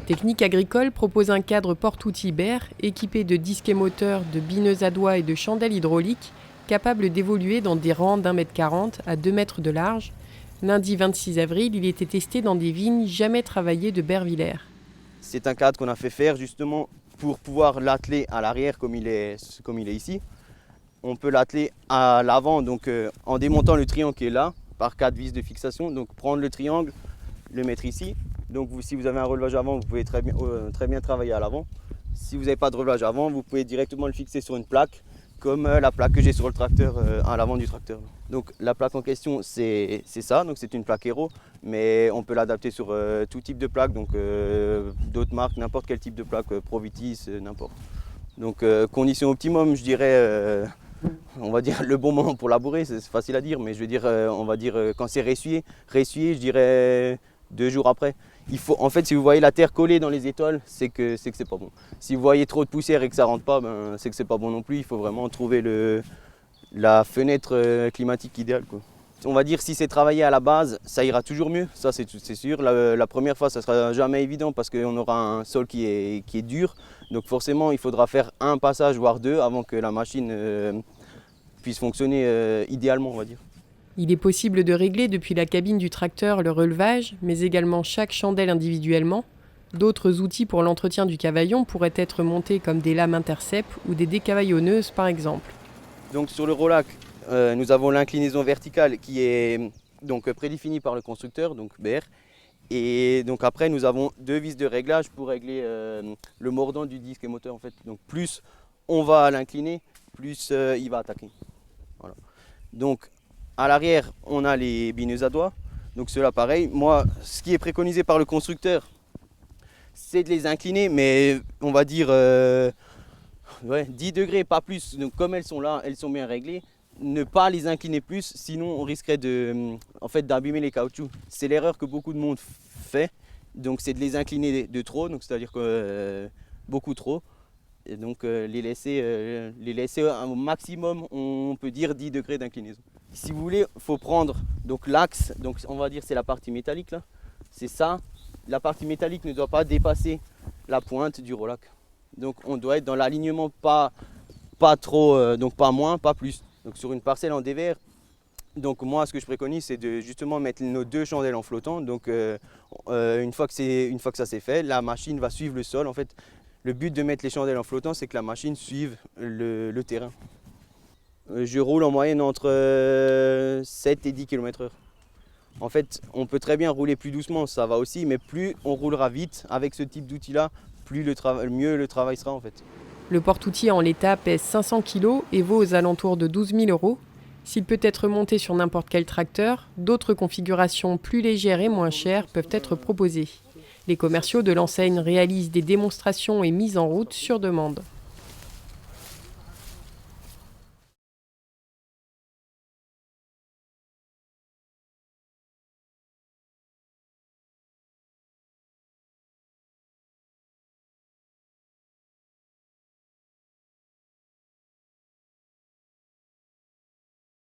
Technique Agricole propose un cadre porte-outils BER équipé de disques émoteurs, de bineuses à doigts et de chandelles hydrauliques capable d'évoluer dans des rangs d'1,40 m à 2 mètres de large. Lundi 26 avril, il était testé dans des vignes jamais travaillées de Bervillers. C'est un cadre qu'on a fait faire justement pour pouvoir l'atteler à l'arrière comme il est ici. On peut l'atteler à l'avant donc en démontant le triangle qui est là par 4 vis de fixation. Donc prendre le triangle, le mettre ici. Donc si vous avez un relevage avant, vous pouvez très bien travailler à l'avant. Si vous n'avez pas de relevage avant, vous pouvez directement le fixer sur une plaque comme la plaque que j'ai sur le tracteur, à l'avant du tracteur. Donc la plaque en question c'est ça, donc c'est une plaque Hero, mais on peut l'adapter sur tout type de plaque, donc d'autres marques, n'importe quel type de plaque, Provitis, n'importe. Donc condition optimum, je dirais, on va dire le bon moment pour labourer, c'est facile à dire, mais je veux dire, on va dire quand c'est ressuyé, je dirais 2 jours après. En fait, si vous voyez la terre collée dans les étoiles, c'est que c'est pas bon. Si vous voyez trop de poussière et que ça rentre pas, c'est que c'est pas bon non plus. Il faut vraiment trouver la fenêtre climatique idéale, quoi. On va dire si c'est travaillé à la base, ça ira toujours mieux, ça c'est sûr. La première fois, ça sera jamais évident parce qu'on aura un sol qui est dur. Donc forcément, il faudra faire un passage, voire 2, avant que la machine puisse fonctionner idéalement, on va dire. Il est possible de régler depuis la cabine du tracteur le relevage, mais également chaque chandelle individuellement. D'autres outils pour l'entretien du cavaillon pourraient être montés comme des lames intercept ou des décavaillonneuses par exemple. Donc sur le Rolac, nous avons l'inclinaison verticale qui est donc prédéfinie par le constructeur, donc BR. Et donc après nous avons 2 vis de réglage pour régler le mordant du disque émoteur en fait. Donc plus on va l'incliner, plus il va attaquer. Voilà. Donc à l'arrière, on a les bineuses à doigts. Donc ceux-là, pareil. Moi, ce qui est préconisé par le constructeur, c'est de les incliner, mais on va dire 10 degrés, pas plus. Donc comme elles sont là, elles sont bien réglées. Ne pas les incliner plus, sinon on risquerait d'abîmer les caoutchoucs. C'est l'erreur que beaucoup de monde fait. Donc c'est de les incliner de trop, donc c'est-à-dire que beaucoup trop. Et donc les laisser au maximum, on peut dire 10 degrés d'inclinaison. Si vous voulez, il faut prendre donc l'axe, donc on va dire c'est la partie métallique là, c'est ça. La partie métallique ne doit pas dépasser la pointe du Rolac. Donc on doit être dans l'alignement pas trop, donc pas moins, pas plus. Donc sur une parcelle en dévers, donc moi ce que je préconise c'est de justement mettre nos 2 chandelles en flottant. Donc une fois que ça c'est fait, la machine va suivre le sol en fait. Le but de mettre les chandelles en flottant, c'est que la machine suive le terrain. Je roule en moyenne entre 7 et 10 km/h. En fait, on peut très bien rouler plus doucement, ça va aussi, mais plus on roulera vite avec ce type d'outil-là, mieux le travail sera en fait. Le porte-outils en l'état pèse 500 kg et vaut aux alentours de 12 000 €. S'il peut être monté sur n'importe quel tracteur, d'autres configurations plus légères et moins chères peuvent être proposées. Les commerciaux de l'enseigne réalisent des démonstrations et mises en route sur demande.